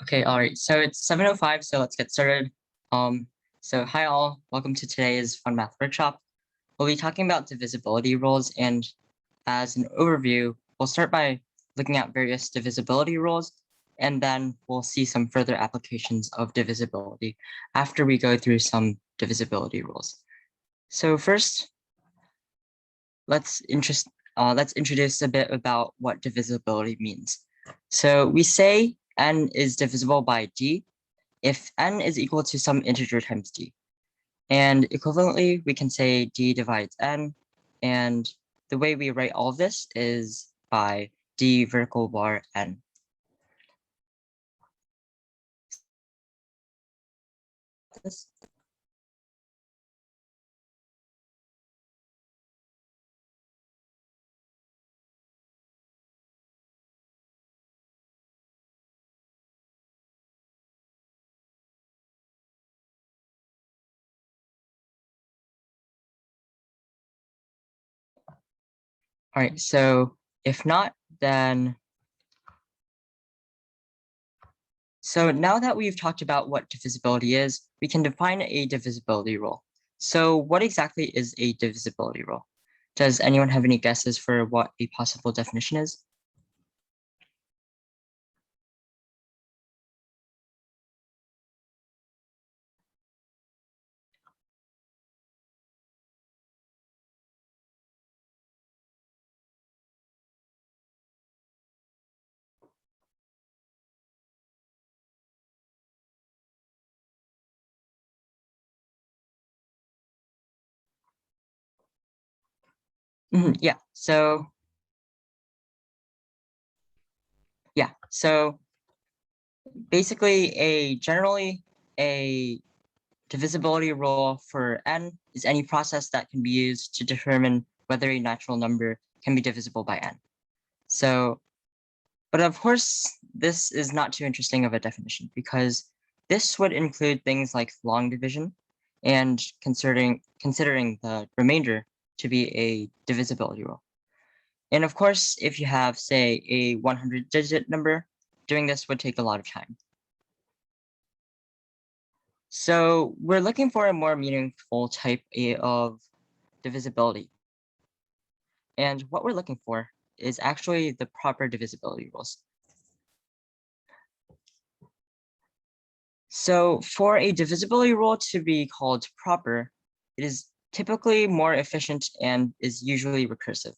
Okay, all right. So it's 7:05, so let's get started. Um, so hi all, welcome to today's fun math workshop. We'll be talking about divisibility rules, and as an overview, we'll start by looking at various divisibility rules, and then we'll see some further applications of divisibility after we go through some divisibility rules. So first, let's introduce a bit about what divisibility means. So we say n is divisible by d if n is equal to some integer times d. And equivalently, we can say d divides n. And the way we write all of this is by d vertical bar n. This. All right, so if not, then so now that we've talked about what divisibility is, we can define a divisibility rule. So what exactly is a divisibility rule? Does anyone have any guesses for what a possible definition is? Yeah, so basically generally a divisibility rule for n is any process that can be used to determine whether a natural number can be divisible by n. So, but of course, this is not too interesting of a definition because this would include things like long division and considering the remainder to be a divisibility rule. And of course, if you have, say, a 100-digit number, doing this would take a lot of time. So we're looking for a more meaningful type of divisibility. And what we're looking for is actually the proper divisibility rules. So for a divisibility rule to be called proper, it is typically more efficient and is usually recursive.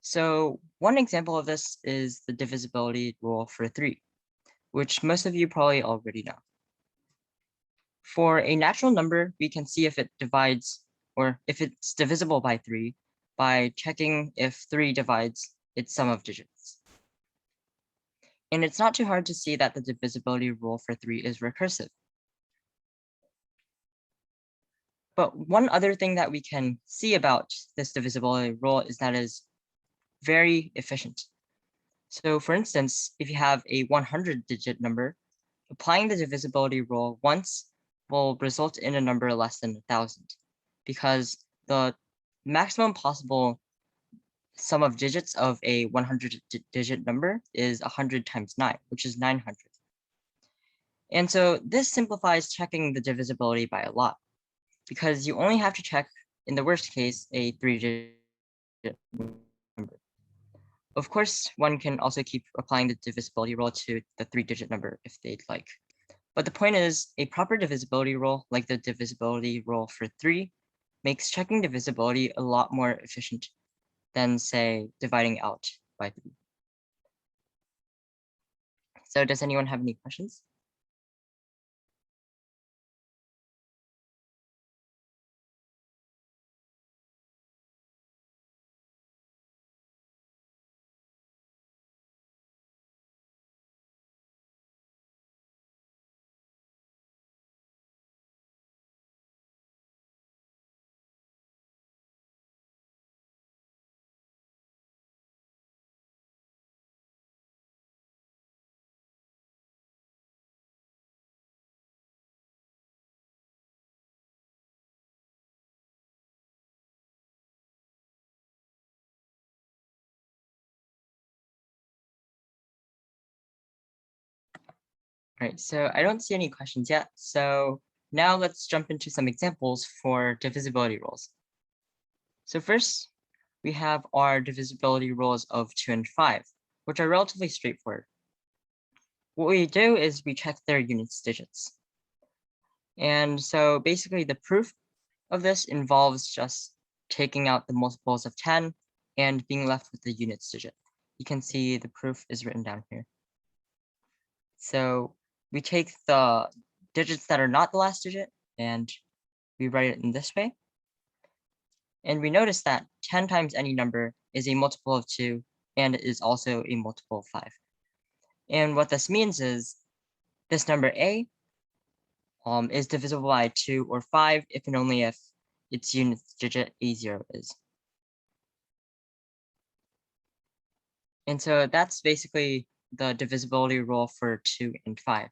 So one example of this is the divisibility rule for 3, which most of you probably already know. For a natural number, we can see if it divides or if it's divisible by 3 by checking if 3 divides its sum of digits. And it's not too hard to see that the divisibility rule for 3 is recursive. But one other thing that we can see about this divisibility rule is that it is very efficient. So for instance, if you have a 100-digit number, applying the divisibility rule once will result in a number less than 1,000 because the maximum possible sum of digits of a 100-digit number is 100 times 9, which is 900. And so this simplifies checking the divisibility by a lot because you only have to check, in the worst case, a 3-digit number. Of course, one can also keep applying the divisibility rule to the 3-digit number if they'd like. But the point is, a proper divisibility rule, like the divisibility rule for 3, makes checking divisibility a lot more efficient than, say, dividing out by 3. So does anyone have any questions? All right, so I don't see any questions yet. So now let's jump into some examples for divisibility rules. So first, we have our divisibility rules of 2 and 5, which are relatively straightforward. What we do is we check their units digits. And so basically the proof of this involves just taking out the multiples of 10 and being left with the units digit. You can see the proof is written down here. So we take the digits that are not the last digit and we write it in this way. And we notice that 10 times any number is a multiple of 2 and is also a multiple of 5. And what this means is this number a is divisible by 2 or 5 if and only if its units digit a0 is. And so that's basically the divisibility rule for 2 and 5.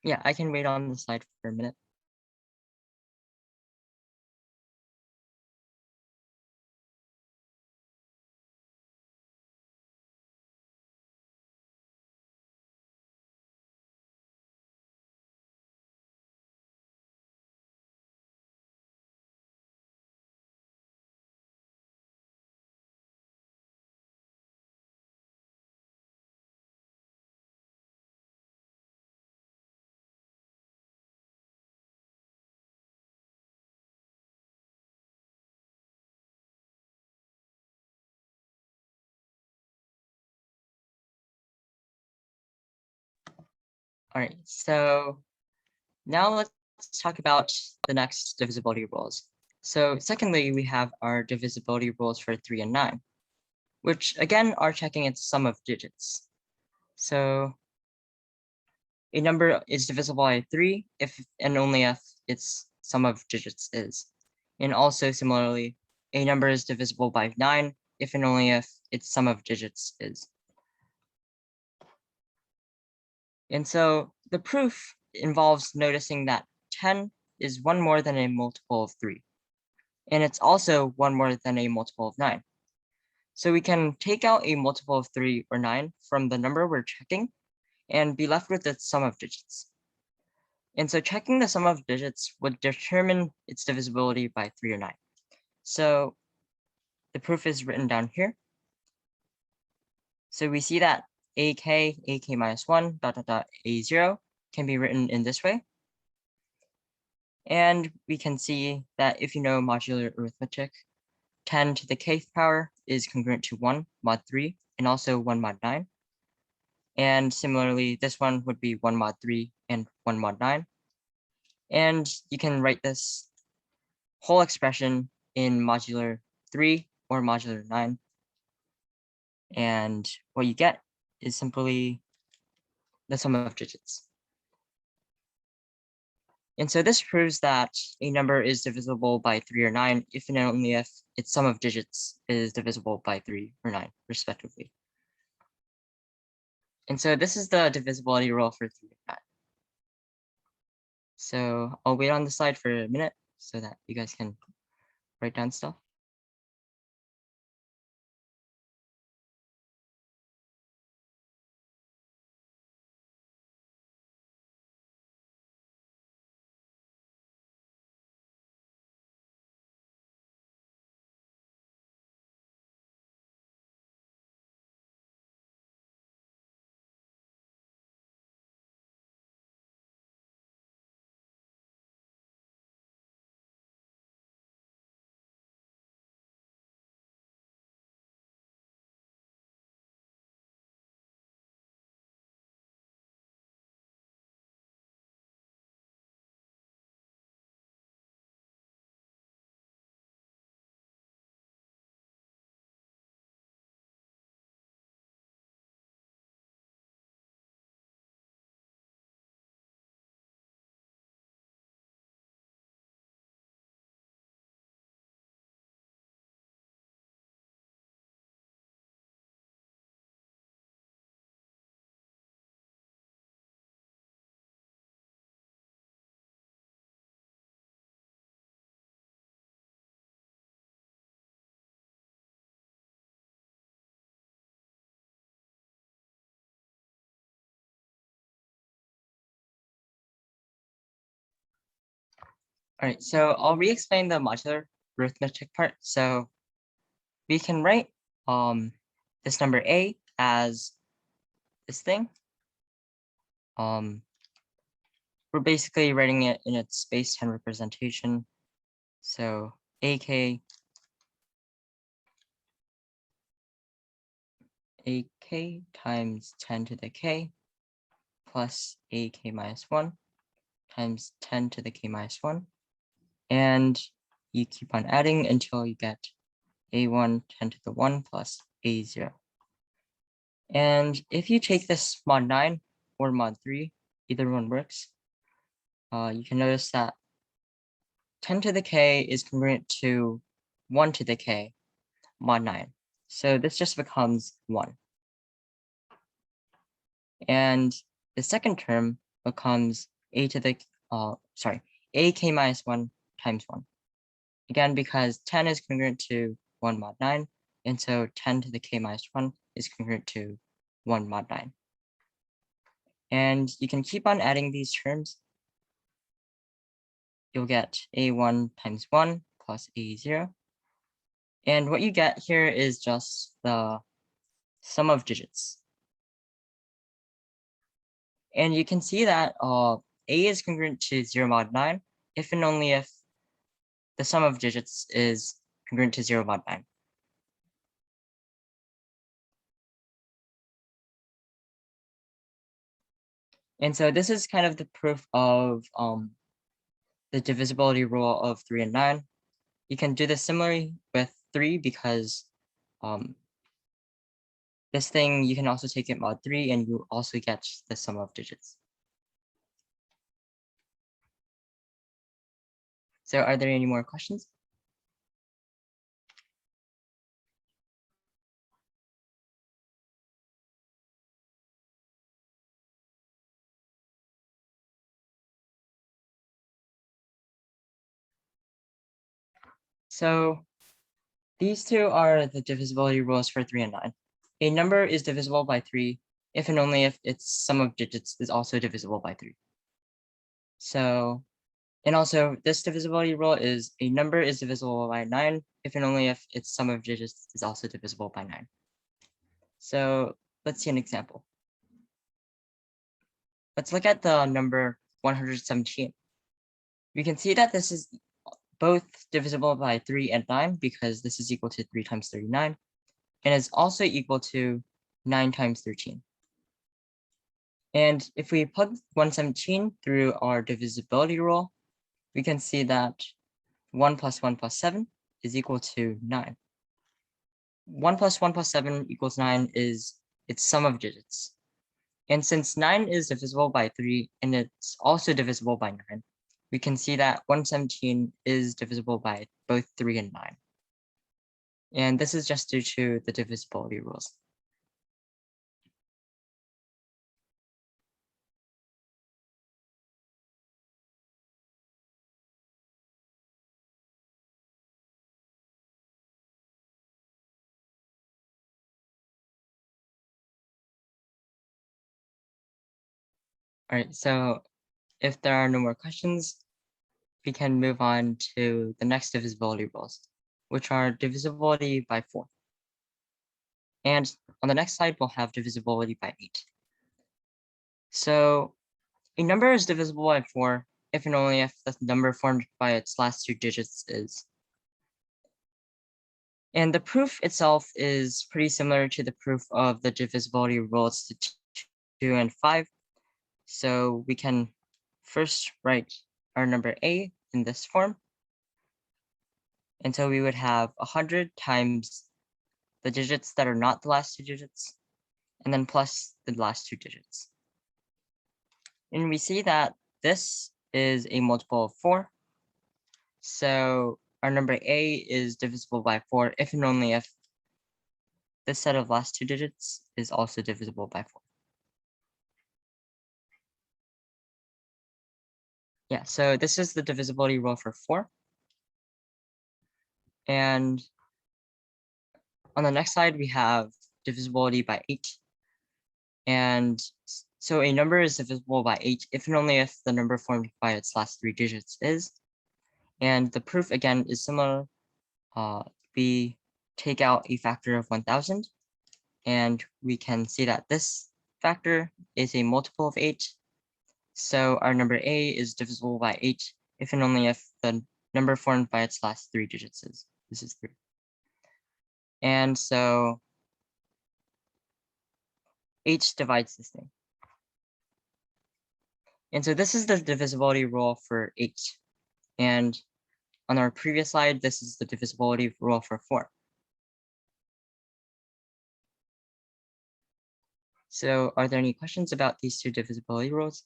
Yeah, I can wait on the slide for a minute. All right, so now let's talk about the next divisibility rules. So secondly, we have our divisibility rules for 3 and 9, which again are checking its sum of digits. So a number is divisible by 3 if and only if its sum of digits is. And also similarly, a number is divisible by 9 if and only if its sum of digits is. And so the proof involves noticing that 10 is one more than a multiple of 3. And it's also one more than a multiple of 9. So we can take out a multiple of 3 or 9 from the number we're checking and be left with its sum of digits. And so checking the sum of digits would determine its divisibility by 3 or 9. So the proof is written down here. So we see that ak minus 1, dot, dot, dot, a0 can be written in this way. And we can see that if you know modular arithmetic, 10 to the kth power is congruent to 1 mod 3 and also 1 mod 9. And similarly, this one would be 1 mod 3 and 1 mod 9. And you can write this whole expression in modular 3 or modular 9. And what you get is simply the sum of digits. And so this proves that a number is divisible by 3 or 9 if and only if its sum of digits is divisible by 3 or 9, respectively. And so this is the divisibility rule for 3 and 9. So I'll wait on the slide for a minute so that you guys can write down stuff. All right, so I'll re-explain the modular arithmetic part. So we can write this number a as this thing. We're basically writing it in its space-time representation. So ak times 10 to the k plus ak minus 1 times 10 to the k minus 1. And you keep on adding until you get a1 10 to the 1 plus a0. And if you take this mod 9 or mod 3, either one works, you can notice that 10 to the k is congruent to 1 to the k mod 9. So this just becomes 1. And the second term becomes a to the, ak minus 1 times 1. Again, because 10 is congruent to 1 mod 9, and so 10 to the k minus 1 is congruent to 1 mod 9. And you can keep on adding these terms. You'll get a1 times 1 plus a0. And what you get here is just the sum of digits. And you can see that a is congruent to 0 mod 9 if and only if the sum of digits is congruent to 0 mod 9. And so this is kind of the proof of the divisibility rule of 3 and 9. You can do this similarly with 3 because this thing, you can also take it mod 3 and you also get the sum of digits. So are there any more questions? So these two are the divisibility rules for 3 and 9. A number is divisible by 3 if and only if its sum of digits is also divisible by 3. So, and also this divisibility rule is a number is divisible by 9 if and only if its sum of digits is also divisible by 9. So let's see an example. Let's look at the number 117. We can see that this is both divisible by 3 and 9 because this is equal to 3 times 39 and is also equal to 9 times 13. And if we plug 117 through our divisibility rule, we can see that 1 plus 1 plus 7 is equal to 9. 1 plus 1 plus 7 equals 9 is its sum of digits. And since 9 is divisible by 3 and it's also divisible by 9, we can see that 117 is divisible by both 3 and 9. And this is just due to the divisibility rules. All right, so if there are no more questions, we can move on to the next divisibility rules, which are divisibility by 4. And on the next slide, we'll have divisibility by 8. So a number is divisible by 4 if and only if the number formed by its last 2 digits is. And the proof itself is pretty similar to the proof of the divisibility rules to 2 and 5. So we can first write our number a in this form. And so we would have 100 times the digits that are not the last 2 digits, and then plus the last 2 digits. And we see that this is a multiple of 4. So our number a is divisible by 4 if and only if this set of last 2 digits is also divisible by 4. Yeah, so this is the divisibility rule for 4. And on the next slide, we have divisibility by 8. And so a number is divisible by 8 if and only if the number formed by its last 3 digits is. And the proof again is similar. We take out a factor of 1000, and we can see that this factor is a multiple of 8. So our number A is divisible by 8 if and only if the number formed by its last 3 digits is. This is 3. And so 8 divides this thing. And so this is the divisibility rule for 8. And on our previous slide, this is the divisibility rule for 4. So are there any questions about these two divisibility rules?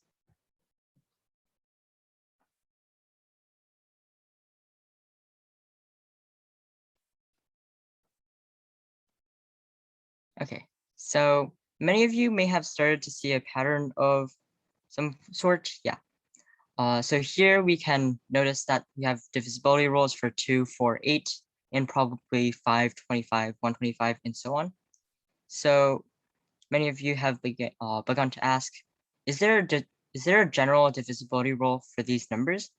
Okay, so many of you may have started to see a pattern of some sort. Yeah. So here we can notice that we have divisibility rules for 2, 4, 8, and probably 5, 25, 125, and so on. So many of you have begun to ask, is there a general divisibility rule for these numbers?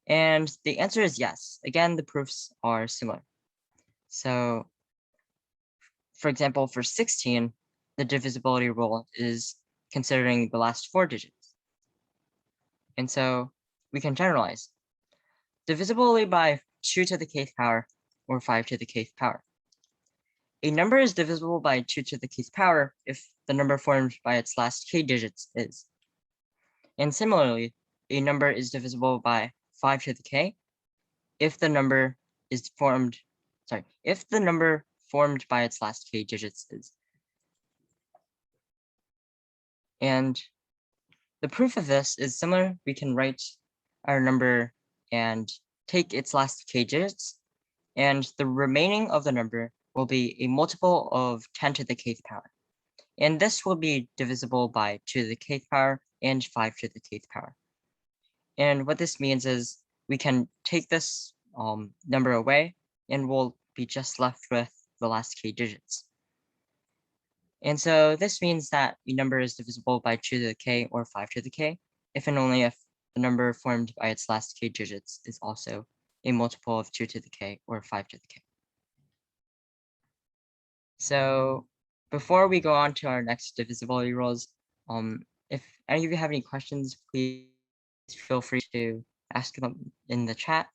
And the answer is yes. Again, the proofs are similar. So for example, for 16, the divisibility rule is considering the last 4 digits. And so we can generalize. Divisibility by 2 to the kth power or 5 to the kth power. A number is divisible by 2 to the kth power if the number formed by its last k digits is. And similarly, a number is divisible by 5 to the k if the number is formed, if the number formed by its last k digits is. And the proof of this is similar. We can write our number and take its last k digits, and the remaining of the number will be a multiple of 10 to the kth power. And this will be divisible by 2 to the kth power and 5 to the kth power. And what this means is we can take this number away, and we'll be just left with the last k digits. And so this means that a number is divisible by 2 to the k or 5 to the k, if and only if the number formed by its last k digits is also a multiple of 2 to the k or 5 to the k. So before we go on to our next divisibility rules, if any of you have any questions, please feel free to ask them in the chat.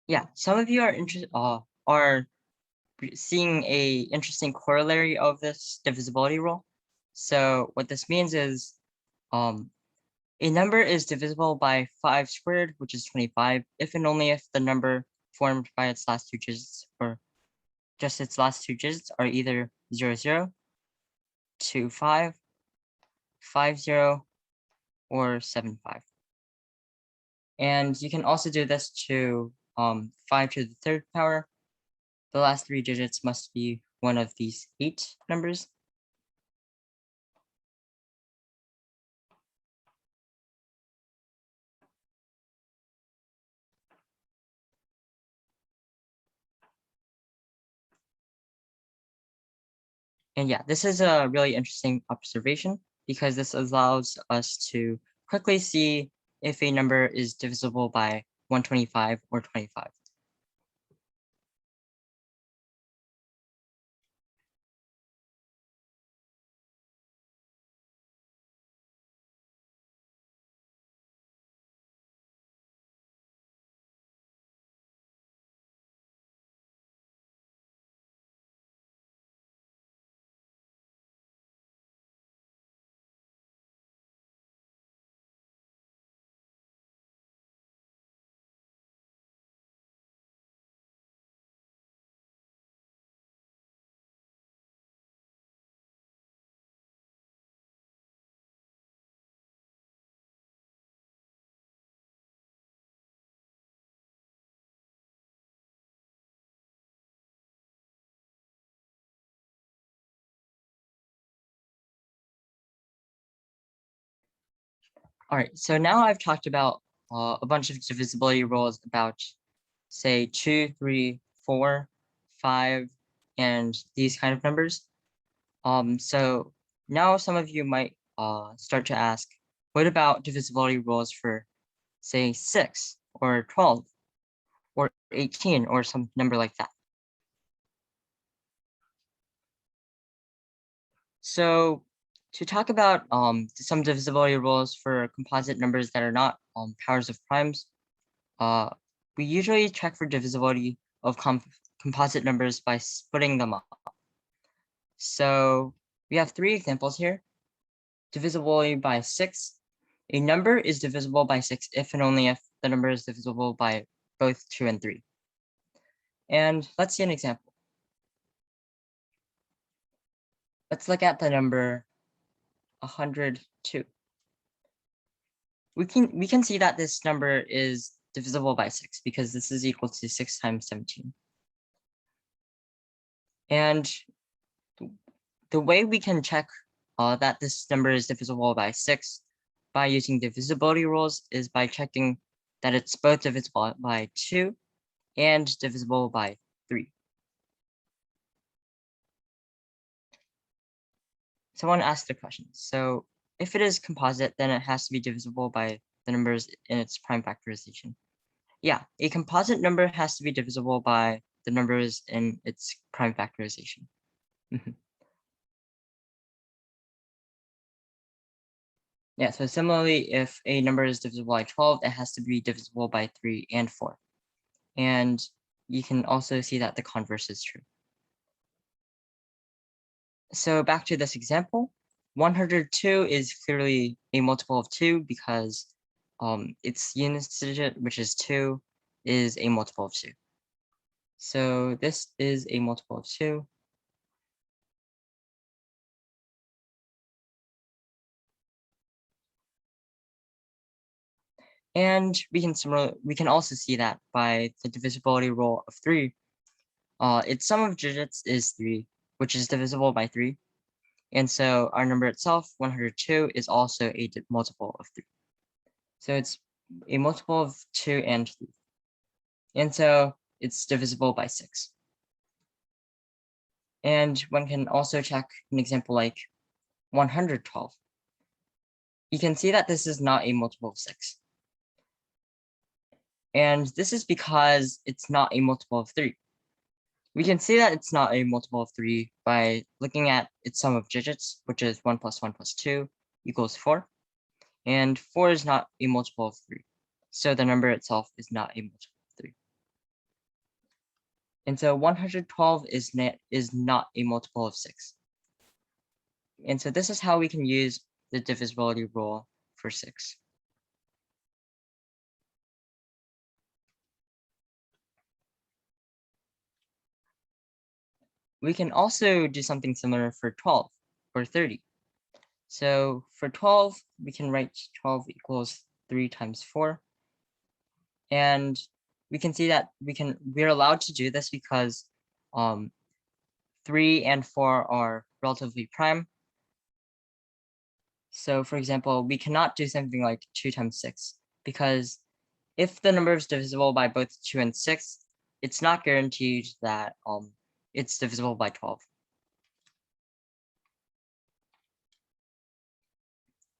Yeah, some of you are seeing a interesting corollary of this divisibility rule. So what this means is a number is divisible by 5 squared, which is 25, if and only if the number formed by its last 2 digits or just its last 2 digits are either 0, 0, 2, 5, 5, 0, or 7, 5. And you can also do this to 5 to the third power. The last 3 digits must be one of these 8 numbers. And yeah, this is a really interesting observation because this allows us to quickly see if a number is divisible by 125 or 25. All right, so now I've talked about a bunch of divisibility rules about, say, 2, 3, 4, 5, and these kind of numbers. So now some of you might start to ask, what about divisibility rules for, say, 6 or 12 or 18 or some number like that? So to talk about some divisibility rules for composite numbers that are not powers of primes, uh, we usually check for divisibility of composite numbers by splitting them up. So we have 3 examples here. Divisibility by 6. A number is divisible by 6 if and only if the number is divisible by both 2 and 3. And let's see an example. Let's look at the number 102. We can see that this number is divisible by 6 because this is equal to 6 times 17. And the way we can check that this number is divisible by 6 by using divisibility rules is by checking that it's both divisible by 2 and divisible by 3. Someone asked a question. So if it is composite, then it has to be divisible by the numbers in its prime factorization. Yeah, a composite number has to be divisible by the numbers in its prime factorization. Yeah, so similarly, if a number is divisible by 12, it has to be divisible by 3 and 4. And you can also see that the converse is true. So back to this example, 102 is clearly a multiple of 2 because its units digit, which is 2, is a multiple of 2. So this is a multiple of 2. And we can also see that by the divisibility rule of 3, its sum of digits is 3, which is divisible by 3. And so our number itself, 102, is also a multiple of 3. So it's a multiple of 2 and 3. And so it's divisible by 6. And one can also check an example like 112. You can see that this is not a multiple of 6. And this is because it's not a multiple of 3. We can see that it's not a multiple of 3 by looking at its sum of digits, which is 1 plus 1 plus 2 equals 4. And 4 is not a multiple of 3. So the number itself is not a multiple of 3. And so 112 is not a multiple of 6. And so this is how we can use the divisibility rule for 6. We can also do something similar for 12 or 30. So for 12, we can write 12 equals 3 times 4. And we can see that we're allowed to do this because 3 and 4 are relatively prime. So for example, we cannot do something like 2 times 6 because if the number is divisible by both 2 and 6, it's not guaranteed that it's divisible by 12.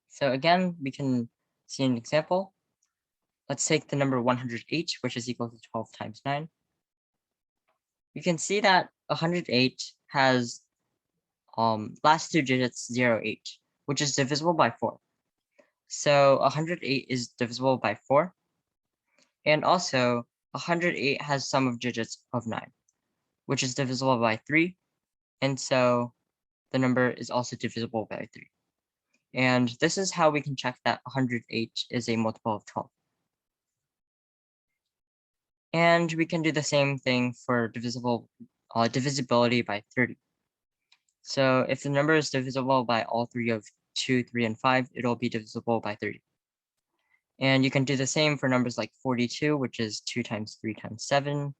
So again, we can see an example. let's take the number 108, which is equal to 12 times 9. You can see that 108 has last two digits 08, which is divisible by 4. So 108 is divisible by 4. And also 108 has sum of digits of 9, which is divisible by 3. And so the number is also divisible by 3. And this is how we can check that 108 is a multiple of 12. And we can do the same thing for divisibility by 30. So if the number is divisible by all three of 2, 3, and 5, it'll be divisible by 30. And you can do the same for numbers like 42, which is 2 times 3 times 7.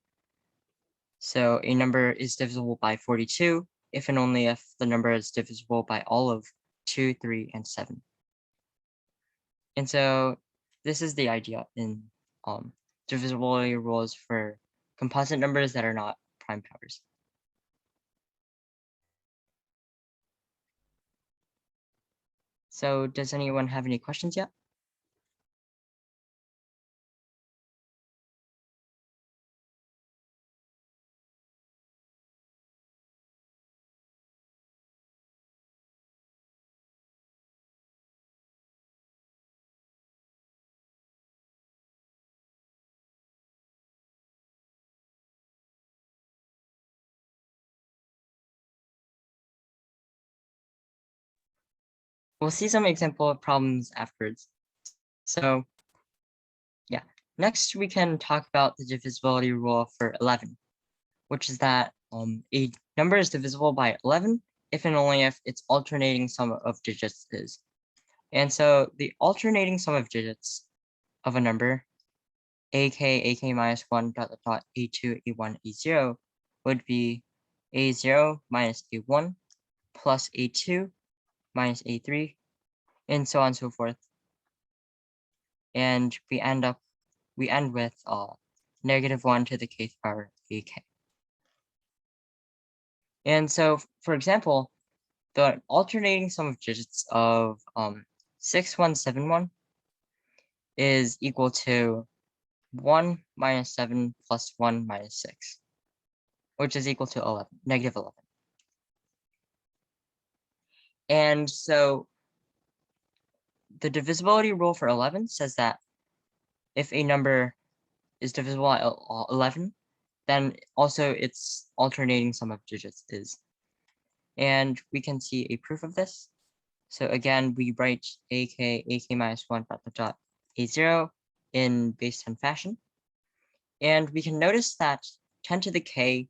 So a number is divisible by 42 if and only if the number is divisible by all of 2, 3, and 7. And so this is the idea in divisibility rules for composite numbers that are not prime powers. So does anyone have any questions yet? We'll see some example problems afterwards. So yeah, next we can talk about the divisibility rule for 11, which is that a number is divisible by 11 if and only if its alternating sum of digits is. And so the alternating sum of digits of a number, ak minus 1 dot dot dot a2 a1 a0 would be a0 minus a1 plus a2 minus a3 and so on and so forth. And we end with negative 1 to the kth power ak. And so, for example, the alternating sum of digits of 6171 is equal to 1 minus 7 plus 1 minus 6, which is equal to 11, negative 11. And so the divisibility rule for 11 says that if a number is divisible by 11, then also its alternating sum of digits is. And we can see a proof of this. So again, we write ak minus 1 dot dot dot a0 in base 10 fashion. And we can notice that 10 to the k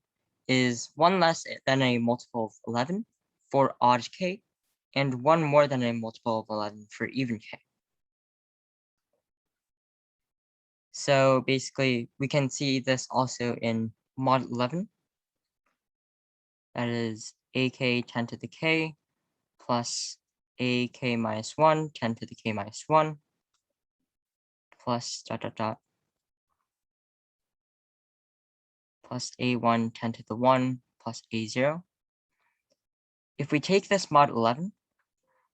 is 1 less than a multiple of 11 for odd k, and 1 more than a multiple of 11 for even k. So basically, we can see this also in mod 11. That is ak 10 to the k plus ak minus 1, 10 to the k minus 1, plus dot dot dot, plus a1 10 to the 1 plus a0. If we take this mod 11,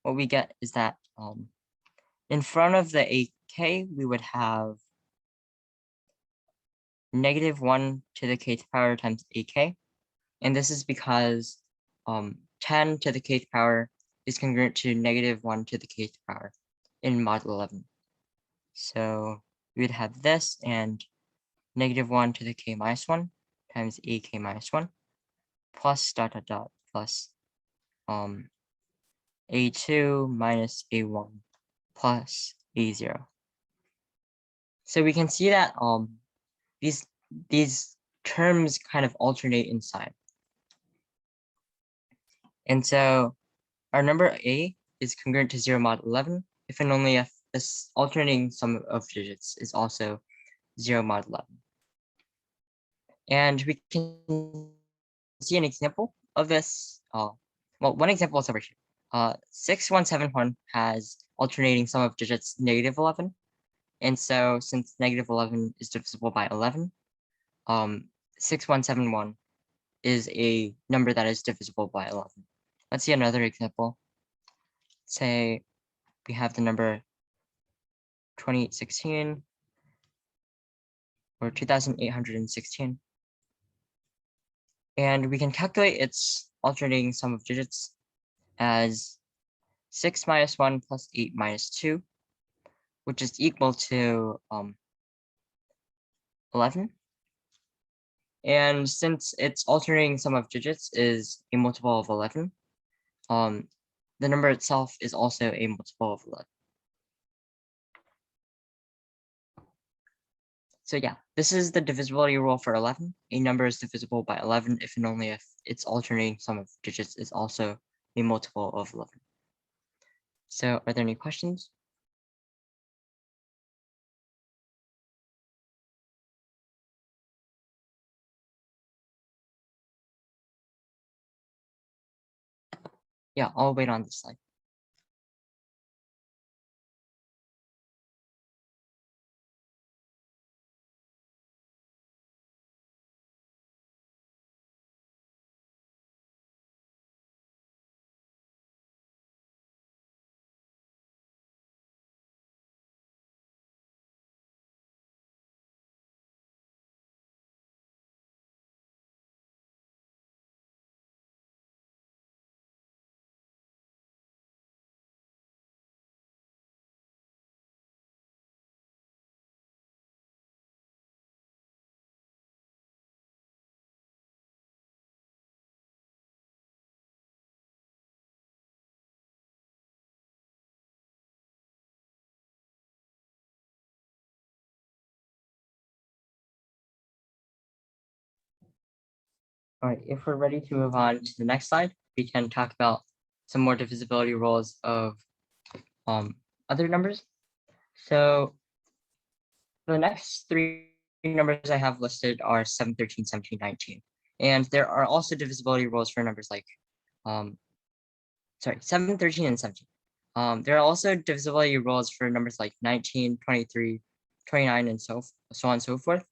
what we get is that in front of the ak, we would have negative 1 to the kth power times ak. And this is because 10 to the kth power is congruent to negative 1 to the kth power in mod 11. So we would have this and negative 1 to the k minus 1 times ak minus 1 plus dot dot dot plus a2 minus a1 plus a0. So we can see that these terms kind of alternate in sign. And so our number a is congruent to 0 mod 11 if and only if this alternating sum of digits is also 0 mod 11. And we can see an example of this. Well, one example is over here. 6171 has alternating sum of digits negative 11. And so since negative 11 is divisible by 11, 6171 is a number that is divisible by 11. Let's see another example. Say we have the number 2816 for 2,816. And we can calculate its alternating sum of digits as 6 minus 1 plus 8 minus 2, which is equal to 11. And since its alternating sum of digits is a multiple of 11, the number itself is also a multiple of 11. So yeah, this is the divisibility rule for 11. A number is divisible by 11 if and only if its alternating sum of digits is also a multiple of 11. So are there any questions? Yeah, I'll wait on this slide. All right, if we're ready to move on to the next slide, we can talk about some more divisibility rules of other numbers. So the next three numbers I have listed are 7, 13, 17, 19. And there are also divisibility rules for numbers like 7, 13, and 17. There are also divisibility rules for numbers like 19, 23, 29, and so on and so forth.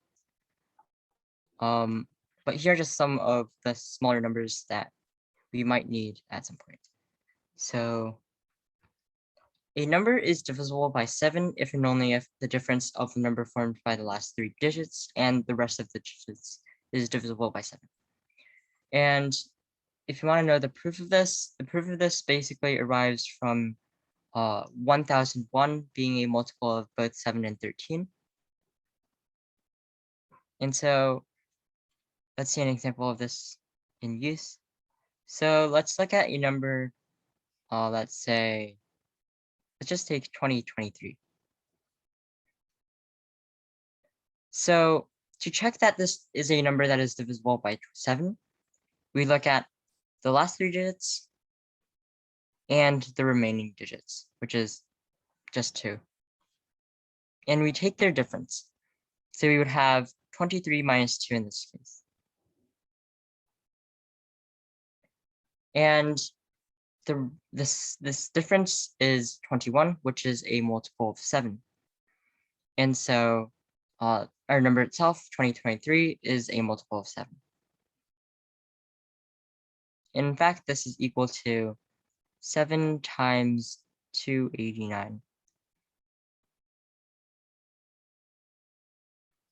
But here are just some of the smaller numbers that we might need at some point. So a number is divisible by 7 if and only if the difference of the number formed by the last 3 digits and the rest of the digits is divisible by 7. And if you want to know the proof of this basically arrives from 1001 being a multiple of both 7 and 13. And so let's see an example of this in use. So let's look at a number, let's just take 2023. So to check that this is a number that is divisible by 7, we look at the last 3 digits and the remaining digits, which is just 2. And we take their difference. So we would have 23 minus 2 in this case. And this difference is 21, which is a multiple of 7. And so our number itself, 2023, is a multiple of 7. In fact, this is equal to 7 times 289.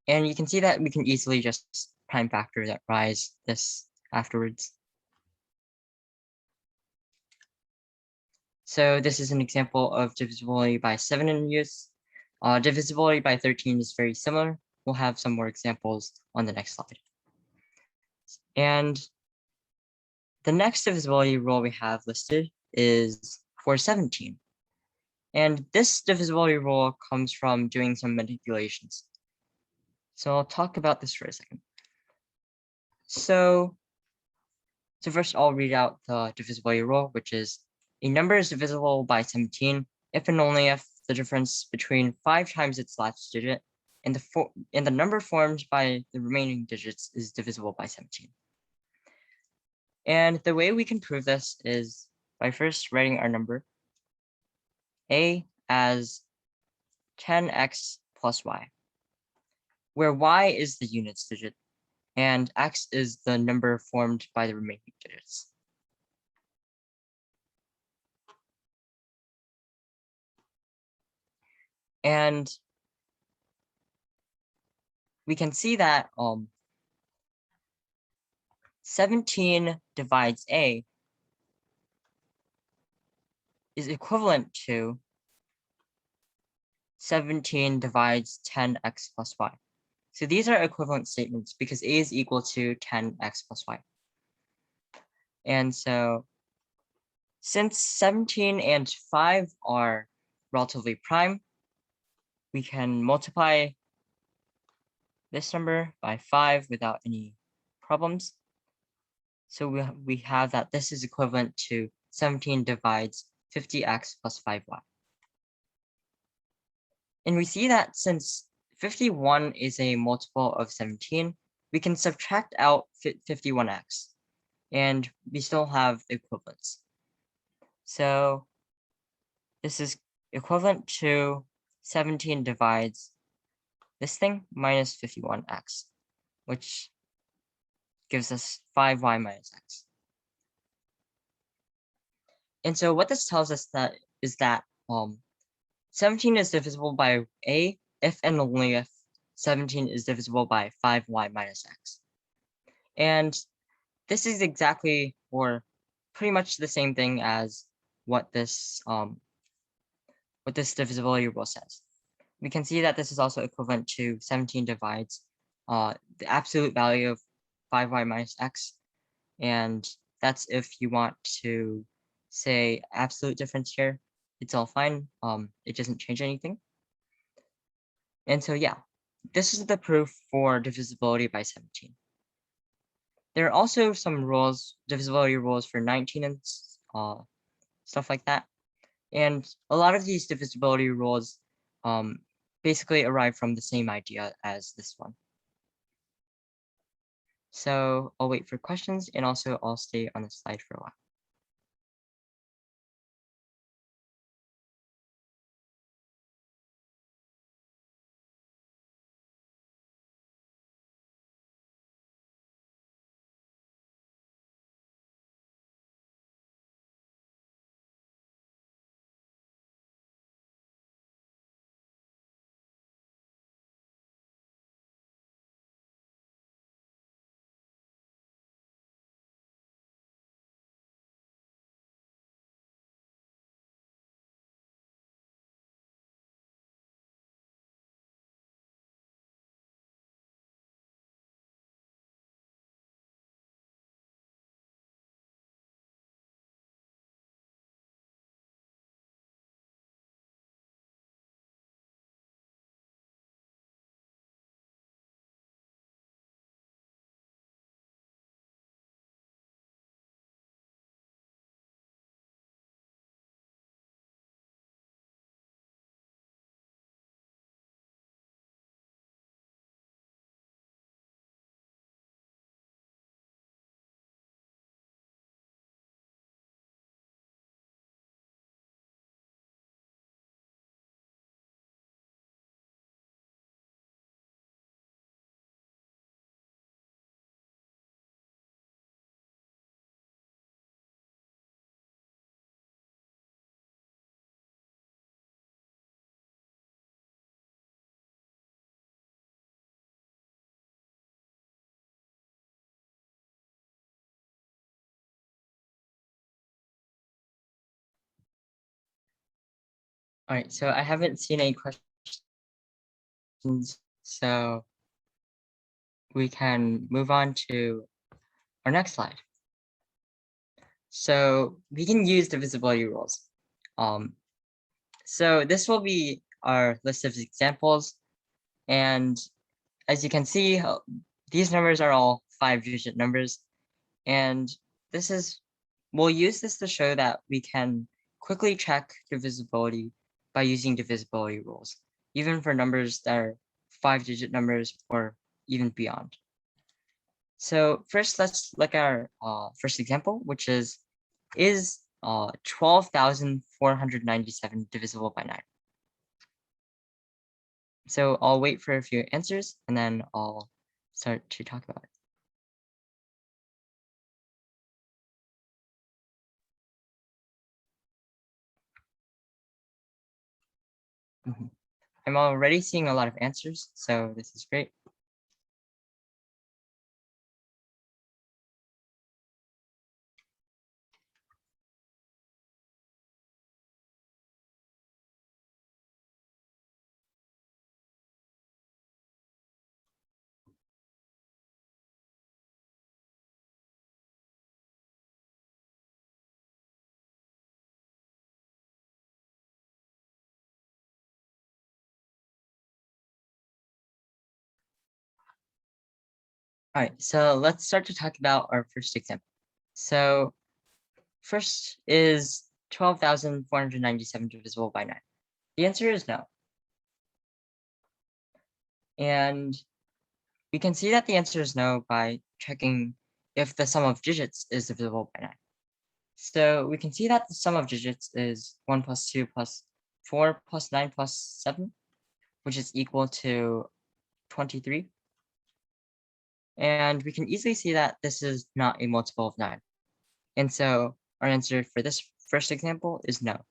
And you can see that we can easily just prime factor that rise this afterwards. So this is an example of divisibility by 7 in use. Divisibility by 13 is very similar. We'll have some more examples on the next slide. And the next divisibility rule we have listed is for 17. And this divisibility rule comes from doing some manipulations. So I'll talk about this for a second. So first I'll read out the divisibility rule, which is a number is divisible by 17 if and only if the difference between 5 times its last digit and the number formed by the remaining digits is divisible by 17. And the way we can prove this is by first writing our number a as 10x plus y, where y is the units digit and x is the number formed by the remaining digits. And we can see that 17 divides a is equivalent to 17 divides 10x plus y. So these are equivalent statements because a is equal to 10x plus y. And so since 17 and 5 are relatively prime, we can multiply this number by 5 without any problems. So we have that this is equivalent to 17 divides 50x plus 5y. And we see that since 51 is a multiple of 17, we can subtract out 51x, and we still have equivalence. So this is equivalent to 17 divides this thing minus 51x, which gives us 5y minus x. And so what this tells us that is that 17 is divisible by a if and only if 17 is divisible by 5y minus x. And this is exactly or pretty much the same thing as what this divisibility rule says. We can see that this is also equivalent to 17 divides the absolute value of 5y minus x. And that's if you want to say absolute difference here, it's all fine. It doesn't change anything. And so, yeah, this is the proof for divisibility by 17. There are also some rules, divisibility rules for 19 and stuff like that. And a lot of these divisibility rules basically arrive from the same idea as this one. So I'll wait for questions, and also I'll stay on the slide for a while. All right, so I haven't seen any questions, so we can move on to our next slide. So we can use divisibility rules. So this will be our list of examples. And as you can see, these numbers are all 5-digit numbers. And we'll use this to show that we can quickly check divisibility by using divisibility rules, even for numbers that are 5-digit numbers or even beyond. So first, let's look at our first example, which is 12,497 divisible by 9? So I'll wait for a few answers, and then I'll start to talk about it. I'm already seeing a lot of answers, so this is great. All right, so let's start to talk about our first example. So first is 12,497 divisible by 9. The answer is no. And we can see that the answer is no by checking if the sum of digits is divisible by 9. So we can see that the sum of digits is 1 plus 2 plus 4 plus 9 plus 7, which is equal to 23. And we can easily see that this is not a multiple of 9. And so our answer for this first example is no.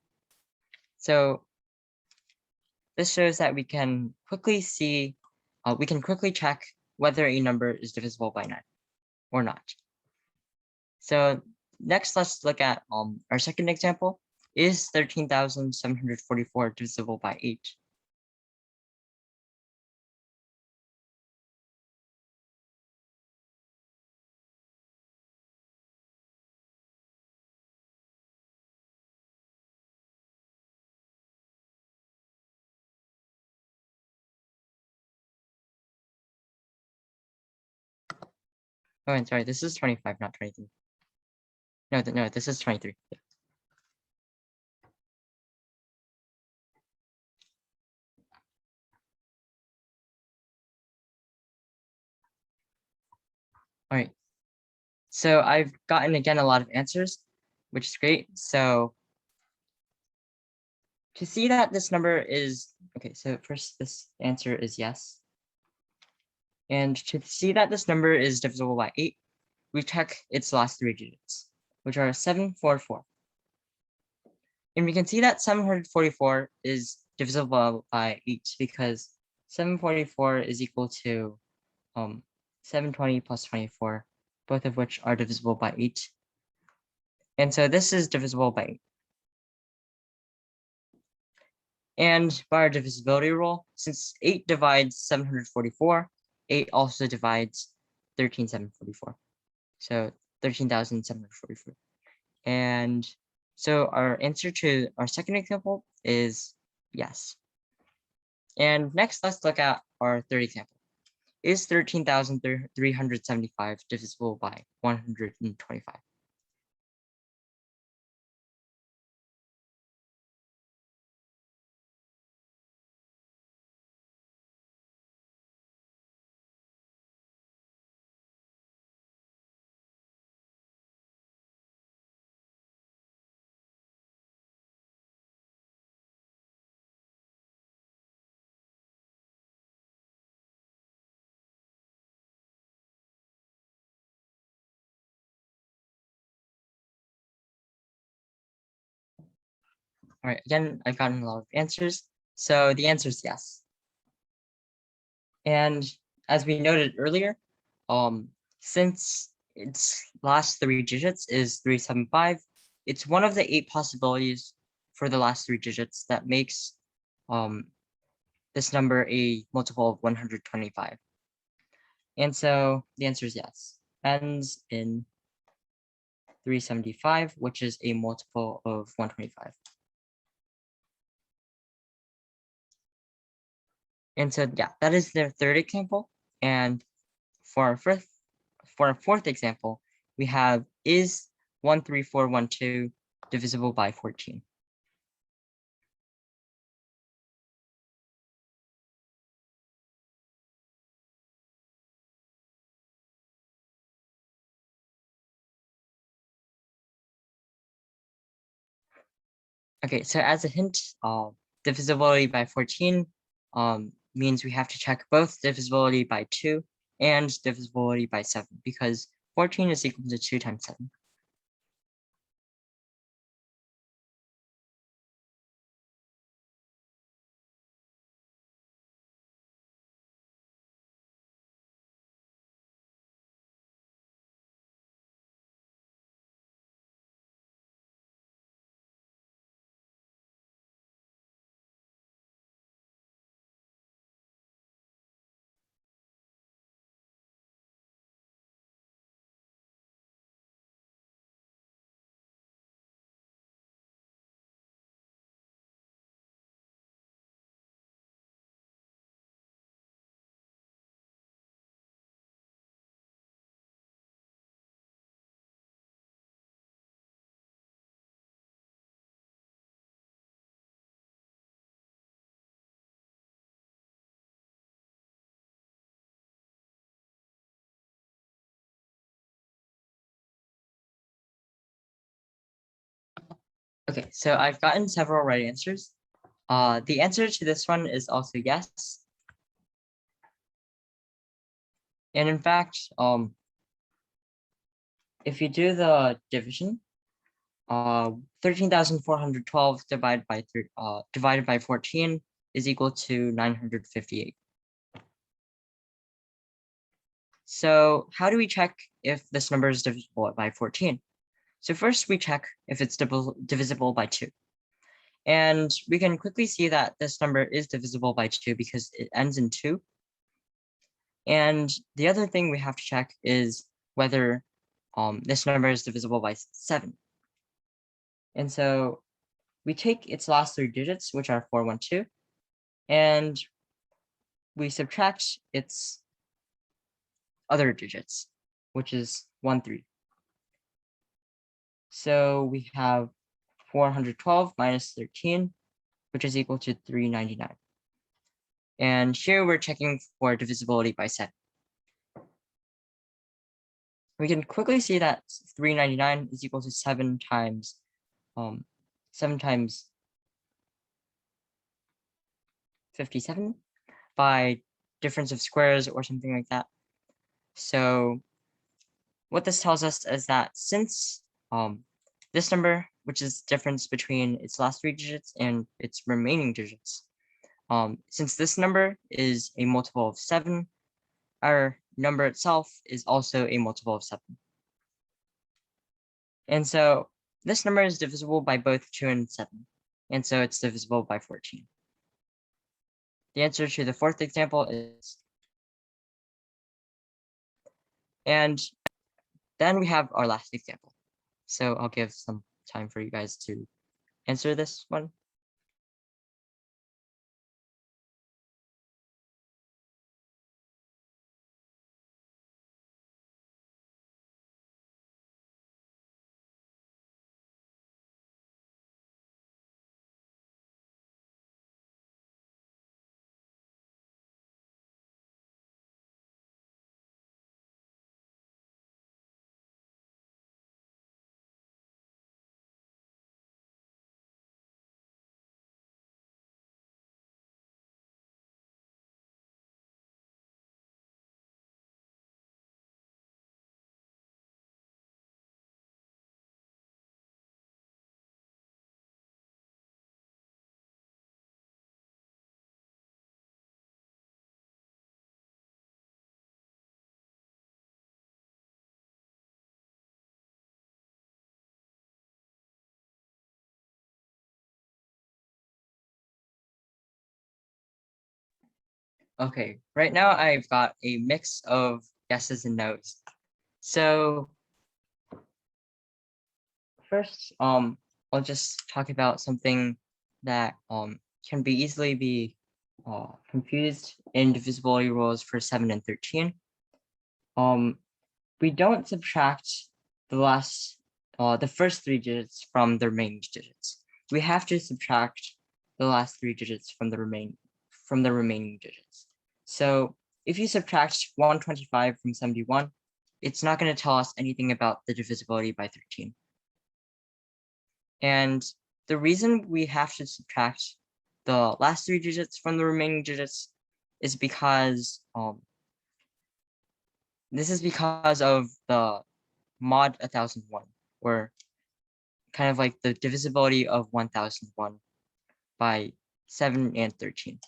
So this shows that we can quickly check whether a number is divisible by 9 or not. So next, let's look at our second example. Is 13,744 divisible by 8? Oh, and sorry, this is 25, not 23. No, this is 23. Yeah. All right. So I've gotten again a lot of answers, which is great. So to see that this number is okay, so first this answer is yes. And to see that this number is divisible by 8, we check its last 3 digits, which are 744. And we can see that 744 is divisible by 8 because 744 is equal to 720 plus 24, both of which are divisible by 8. And so this is divisible by 8. And by our divisibility rule, since 8 divides 744, 8 also divides 13,744. So 13,744. And so our answer to our second example is yes. And next, let's look at our third example. Is 13,375 divisible by 125? All right, again, I've gotten a lot of answers. So the answer is yes. And as we noted earlier, since its last 3 digits is 375, it's one of the 8 possibilities for the last 3 digits that makes this number a multiple of 125. And so the answer is yes. Ends in 375, which is a multiple of 125. And so yeah, that is their third example. And for our fourth example, we have is 13412 divisible by 14? Okay, so as a hint, divisibility by 14 means we have to check both divisibility by 2 and divisibility by 7 because 14 is equal to 2 times 7. Okay, so I've gotten several right answers. The answer to this one is also yes. And in fact, if you do the division, 13,412 divided by 14 is equal to 958. So how do we check if this number is divisible by 14? So first we check if it's divisible by 2. And we can quickly see that this number is divisible by 2 because it ends in 2. And the other thing we have to check is whether this number is divisible by 7. And so we take its last 3 digits, which are 412, and we subtract its other digits, which is 13. So we have 412 minus 13, which is equal to 399. And here we're checking for divisibility by 7. We can quickly see that 399 is equal to 7 times 57 by difference of squares or something like that. So what this tells us is that since this number, which is difference between its last 3 digits and its remaining digits, since this number is a multiple of 7, our number itself is also a multiple of 7. And so this number is divisible by both 2 and 7. And so it's divisible by 14. The answer to the fourth example is. And then we have our last example. So I'll give some time for you guys to answer this one. Okay, right now I've got a mix of yeses and nos. So first, I'll just talk about something that can be easily be confused in divisibility rules for 7 and 13. We don't subtract the first 3 digits from the remaining digits. We have to subtract the last 3 digits from the remaining digits. So if you subtract 125 from 71, it's not going to tell us anything about the divisibility by 13. And the reason we have to subtract the last 3 digits from the remaining digits is because this is because of the mod 1001, or kind of like the divisibility of 1001 by 7 and 13.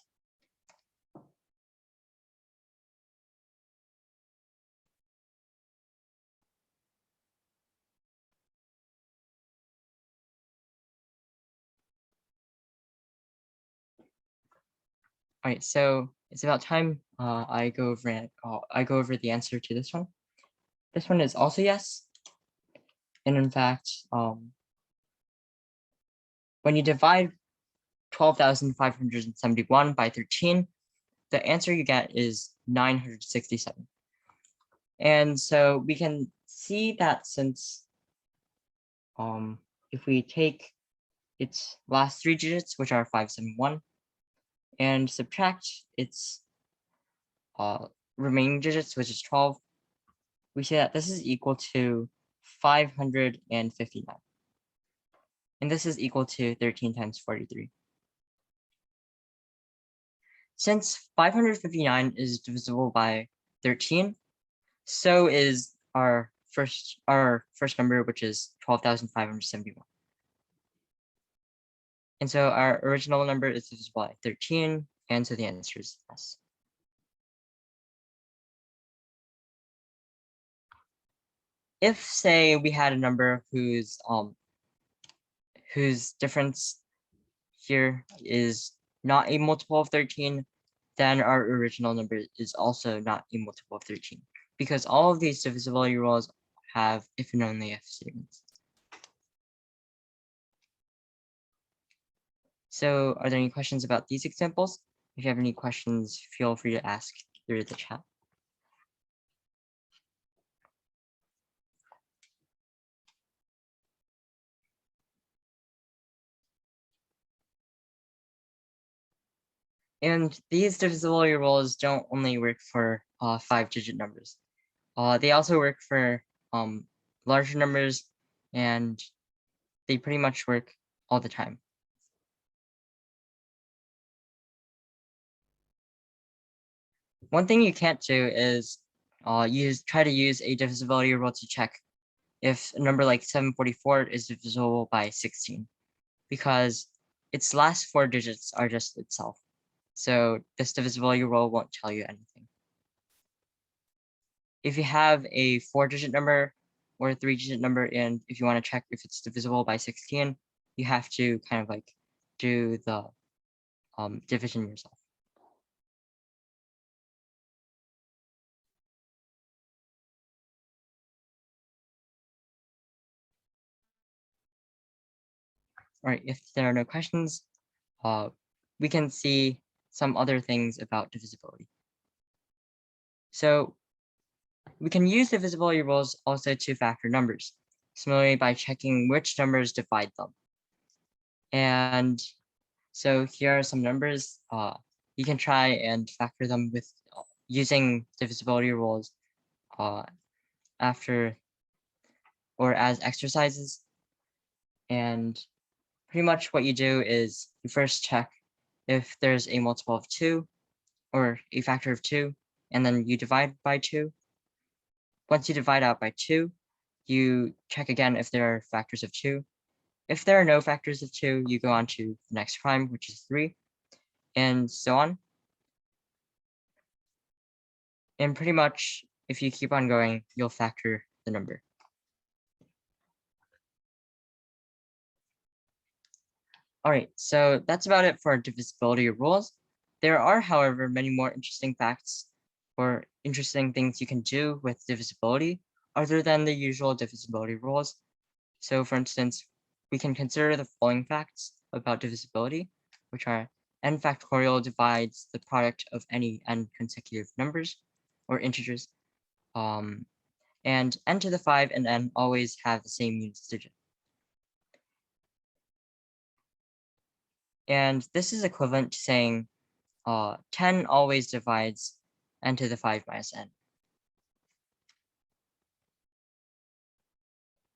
All right, so it's about time I go over the answer to this one. This one is also yes. And in fact, when you divide 12,571 by 13, the answer you get is 967. And so we can see that since if we take its last 3 digits, which are 571, and subtract its remaining digits, which is 12, we see that this is equal to 559. And this is equal to 13 times 43. Since 559 is divisible by 13, so is our first number, which is 12,571. And so our original number is divisible by 13, and so the answer is yes. If, say, we had a number whose difference here is not a multiple of 13, then our original number is also not a multiple of 13, because all of these divisibility rules have if and only if statements. So are there any questions about these examples? If you have any questions, feel free to ask through the chat. And these divisibility rules don't only work for 5-digit numbers. They also work for larger numbers, and they pretty much work all the time. One thing you can't do is try to use a divisibility rule to check if a number like 744 is divisible by 16, because its last 4 digits are just itself. So this divisibility rule won't tell you anything. If you have a 4-digit number or a 3-digit number, and if you want to check if it's divisible by 16, you have to kind of like do the division yourself. All right, if there are no questions, we can see some other things about divisibility. So we can use divisibility rules also to factor numbers, similarly by checking which numbers divide them. And so here are some numbers. You can try and factor them with using divisibility rules after or as exercises. And pretty much what you do is you first check if there's a multiple of 2 or a factor of 2, and then you divide by 2. Once you divide out by 2, you check again if there are factors of 2. If there are no factors of 2, you go on to the next prime, which is 3, and so on. And pretty much, if you keep on going, you'll factor the number. All right, so that's about it for divisibility rules. There are, however, many more interesting facts or interesting things you can do with divisibility other than the usual divisibility rules. So for instance, we can consider the following facts about divisibility, which are n factorial divides the product of any n consecutive numbers or integers, and n to the 5 and n always have the same units digit. And this is equivalent to saying 10 always divides n to the 5 minus n.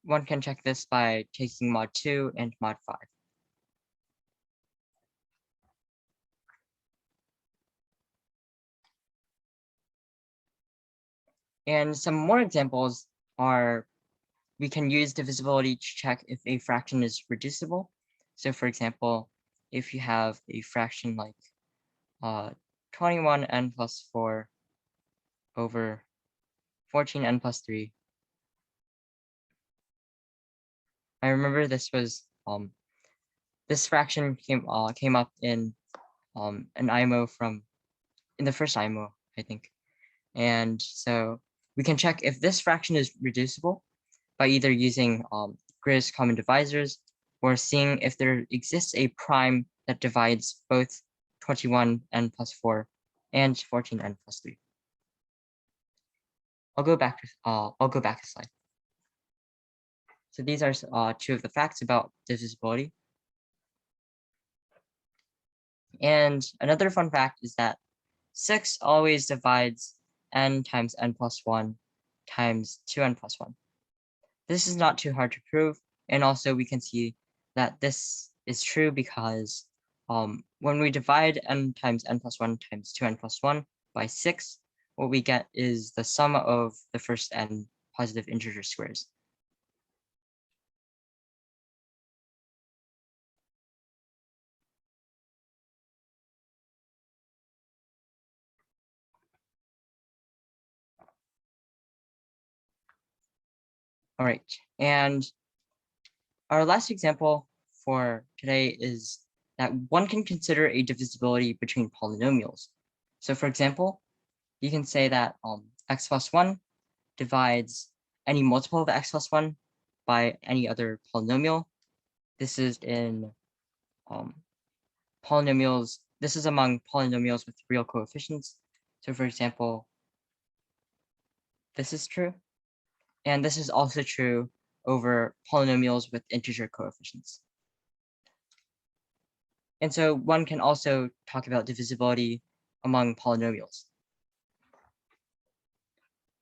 One can check this by taking mod 2 and mod 5. And some more examples are we can use divisibility to check if a fraction is reducible. So for example, if you have a fraction like 21n plus 4 over 14n plus 3. I remember this was this fraction came up in an IMO in the first IMO, I think. And so we can check if this fraction is reducible by either using greatest common divisors or seeing if there exists a prime that divides both 21n plus 4 and 14n plus 3. I'll go back a slide. So these are 2 of the facts about divisibility. And another fun fact is that 6 always divides n times n plus 1 times 2n plus 1. This is not too hard to prove, and also we can see that this is true because when we divide n times n plus 1 times 2n plus 1 by 6, what we get is the sum of the first n positive integer squares. All right, and our last example for today is that one can consider a divisibility between polynomials. So for example, you can say that x plus 1 divides any multiple of x plus 1 by any other polynomial. This is in polynomials. This is among polynomials with real coefficients. So for example, this is true. And this is also true over polynomials with integer coefficients. And so one can also talk about divisibility among polynomials.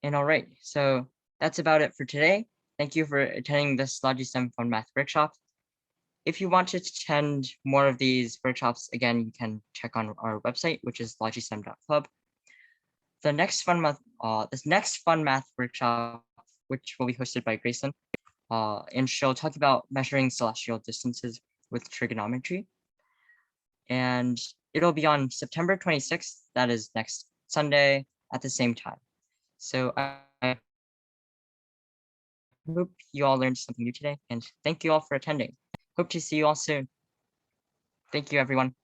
And all right, so that's about it for today. Thank you for attending this LogiStem Fun Math workshop. If you want to attend more of these workshops, again, you can check on our website, which is logistem.club. The next this next fun math workshop, which will be hosted by Grayson, and she'll talk about measuring celestial distances with trigonometry. And it'll be on September 26th. That is next Sunday at the same time. So I hope you all learned something new today, and thank you all for attending. Hope to see you all soon. Thank you, everyone.